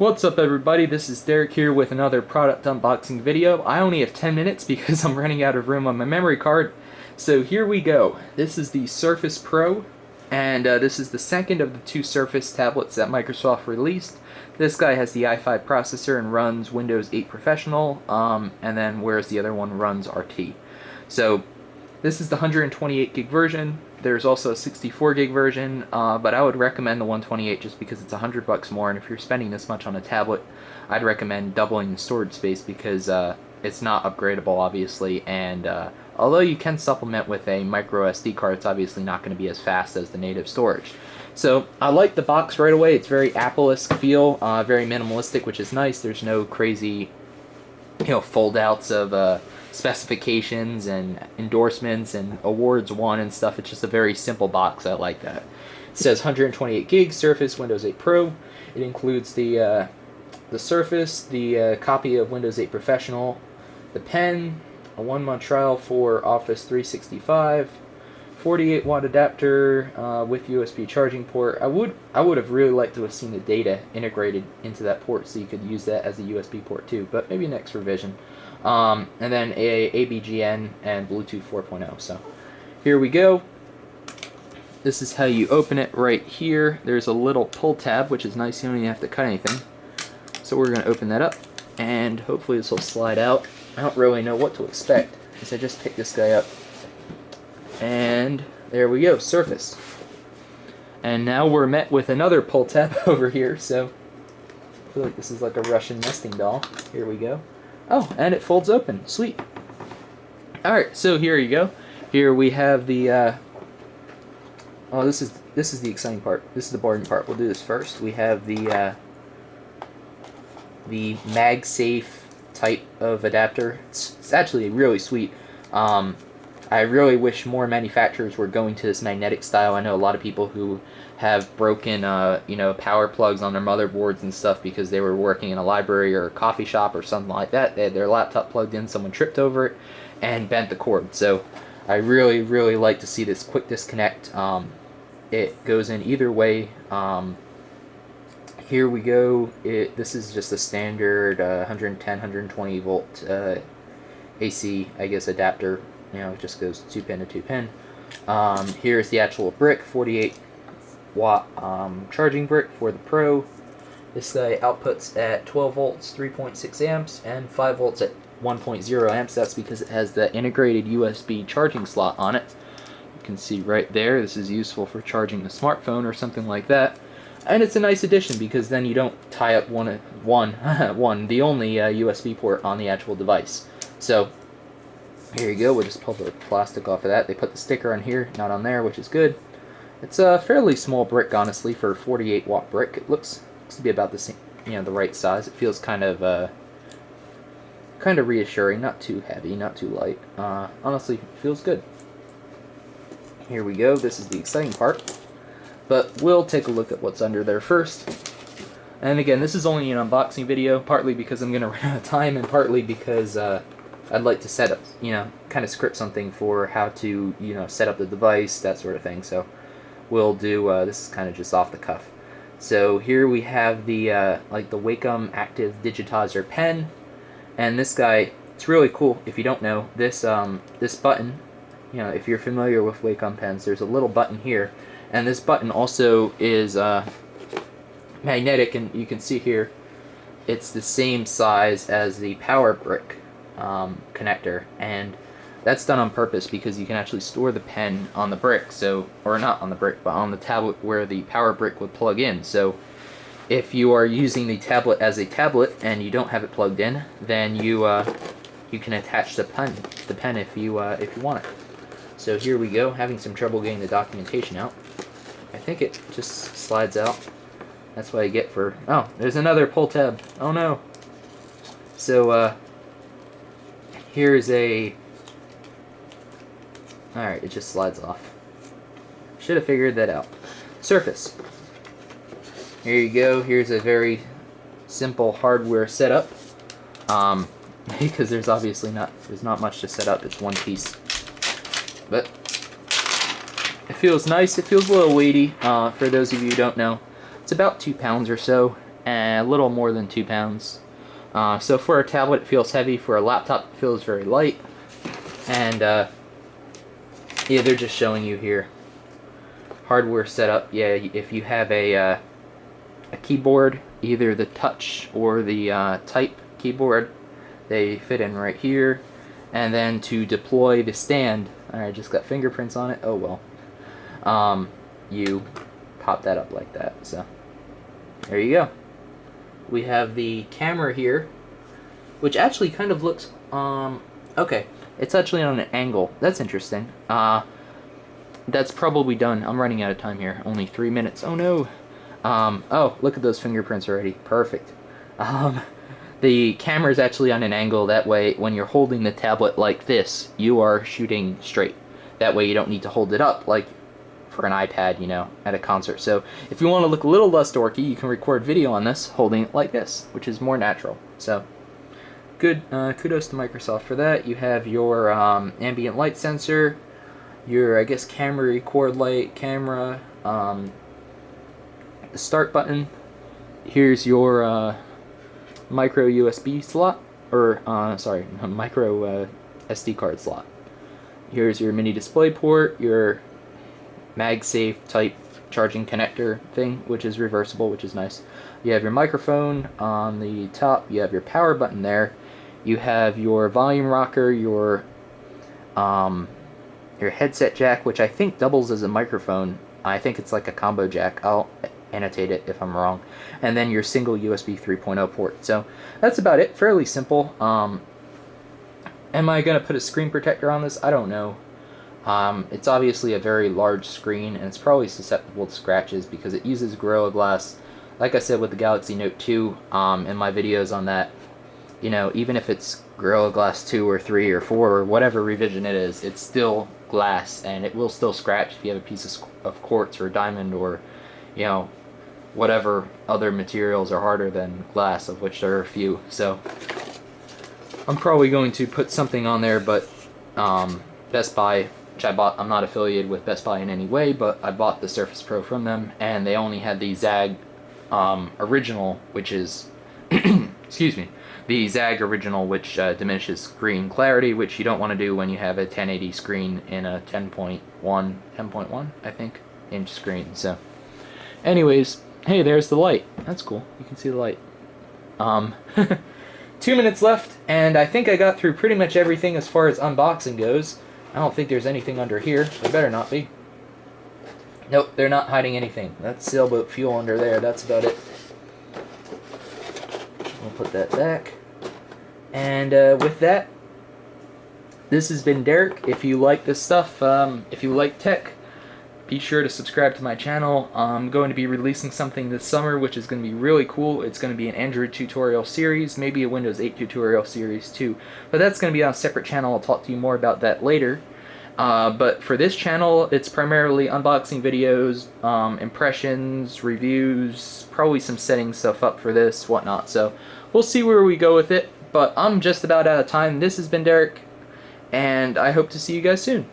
What's up everybody, this is Derek here with another product unboxing video. I only have 10 minutes because I'm running out of room on my memory card. So here we go. This is the Surface Pro, and this is the second of the two Surface tablets that Microsoft released. This guy has the i5 processor and runs Windows 8 Professional, and then whereas the other one runs RT. So this is the 128 gig version. There's also a 64 gig version, but I would recommend the 128 just because it's $100 more, and if you're spending this much on a tablet, I'd recommend doubling the storage space because it's not upgradable, obviously, and although you can supplement with a micro SD card, it's obviously not going to be as fast as the native storage. So I like the box right away. It's very Apple-esque feel, very minimalistic, which is nice. There's no crazy, fold-outs of specifications and endorsements and awards won and stuff. It's just a very simple box. I like that. It says 128 gigs, Surface, Windows 8 Pro. It includes the Surface, the copy of Windows 8 Professional, the pen, a 1-month trial for Office 365, 48-watt adapter with USB charging port. I would have really liked to have seen the data integrated into that port so you could use that as a USB port too, but maybe next revision. And then a ABGN and Bluetooth 4.0. So here we go. This is how you open it right here. There's a little pull tab, which is nice. You don't even have to cut anything. So we're going to open that up, and hopefully this will slide out. I don't really know what to expect, because I just picked this guy up. And there we go, Surface. And now we're met with another pull tab over here, so I feel like this is like a Russian nesting doll. Here we go. Oh, and it folds open. Sweet. Alright, so here you go. Here we have the oh, this is the exciting part. This is the boring part. We'll do this first. We have the MagSafe type of adapter. It's actually really sweet. I really wish more manufacturers were going to this magnetic style. I know a lot of people who have broken, power plugs on their motherboards and stuff because they were working in a library or a coffee shop or something like that. They had their laptop plugged in, someone tripped over it, and bent the cord. So I really, really like to see this quick disconnect. It goes in either way. Here we go. This is just a standard 110, 120 volt AC, I guess, adapter. It just goes 2-pin to 2-pin. Here's the actual brick, 48-watt charging brick for the Pro. This guy outputs at 12 volts, 3.6 amps, and 5 volts at 1.0 amps. That's because it has the integrated USB charging slot on it. You can see right there, this is useful for charging the smartphone or something like that. And it's a nice addition because then you don't tie up the only USB port on the actual device. So here you go. We'll just pull the plastic off of that. They put the sticker on here, not on there, which is good. It's a fairly small brick, honestly, for a 48-watt brick. It looks to be about the same, the right size. It feels kind of reassuring. Not too heavy, not too light. Honestly, it feels good. Here we go. This is the exciting part. But we'll take a look at what's under there first. And again, this is only an unboxing video, partly because I'm going to run out of time, and partly because I'd like to set up, kind of script something for how to, set up the device, that sort of thing. So we'll do, this is kind of just off the cuff. So here we have the, the Wacom Active Digitizer pen. And this guy, it's really cool. If you don't know, this button, if you're familiar with Wacom pens, there's a little button here. And this button also is magnetic, and you can see here, it's the same size as the power brick connector, and that's done on purpose because you can actually store the pen on the brick, or not on the brick, but on the tablet where the power brick would plug in. So if you are using the tablet as a tablet and you don't have it plugged in, then you can attach the pen if you want it. So here we go. Having some trouble getting the documentation out. I think it just slides out. That's what I get for... Oh, there's another pull tab. Oh no. So here's a... Alright, it just slides off. Should have figured that out. Surface. Here you go. Here's a very simple hardware setup. Because there's obviously not much to set up. It's one piece. But it feels nice. It feels a little weighty. For those of you who don't know, it's about 2 pounds or so. and a little more than 2 pounds. So for a tablet it feels heavy, for a laptop it feels very light. And yeah, they're just showing you here. Hardware setup, yeah, if you have a keyboard, either the touch or the type keyboard, they fit in right here. And then to deploy the stand, I just got fingerprints on it, oh well. You pop that up like that, so there you go. We have the camera here, which actually kind of looks, okay, it's actually on an angle. That's interesting. That's probably done. I'm running out of time here. Only 3 minutes. Oh no. Oh, look at those fingerprints already. Perfect. The camera is actually on an angle. That way, when you're holding the tablet like this, you are shooting straight. That way you don't need to hold it up like for an iPad, you know, at a concert. So if you want to look a little less dorky, you can record video on this holding it like this, which is more natural. So good, kudos to Microsoft for that. You have your ambient light sensor, your, I guess, camera record light, camera, the start button. Here's your micro USB slot, or sorry, micro SD card slot. Here's your mini display port, your MagSafe type charging connector thing, which is reversible, which is nice. You have your microphone on the top, you have your power button there, you have your volume rocker, your headset jack, which I think doubles as a microphone. I think it's like a combo jack. I'll annotate it if I'm wrong. And then your single USB 3.0 port. So that's about it. Fairly simple. Am I going to put a screen protector on this? I don't know. It's obviously a very large screen, and it's probably susceptible to scratches because it uses Gorilla Glass. Like I said with the Galaxy Note 2 in my videos on that, you know, even if it's Gorilla Glass 2 or 3 or 4 or whatever revision it is, it's still glass, and it will still scratch if you have a piece of quartz or diamond or, you know, whatever other materials are harder than glass, of which there are a few. So I'm probably going to put something on there, but Best Buy, which I bought, I'm not affiliated with Best Buy in any way, but I bought the Surface Pro from them, and they only had the ZAG original, which is, excuse me, the ZAG original, which diminishes screen clarity, which you don't want to do when you have a 1080 screen in a 10.1, I think, inch screen. So anyways, hey, there's the light. That's cool. You can see the light. 2 minutes left, and I think I got through pretty much everything as far as unboxing goes. I don't think there's anything under here. There better not be. Nope, they're not hiding anything. That's sailboat fuel under there. That's about it. We'll put that back. And with that, this has been Derek. If you like this stuff, if you like tech, be sure to subscribe to my channel. I'm going to be releasing something this summer, which is going to be really cool. It's going to be an Android tutorial series, maybe a Windows 8 tutorial series too. But that's going to be on a separate channel. I'll talk to you more about that later. But for this channel, it's primarily unboxing videos, impressions, reviews, probably some setting stuff up for this, whatnot. So we'll see where we go with it. But I'm just about out of time. This has been Derek, and I hope to see you guys soon.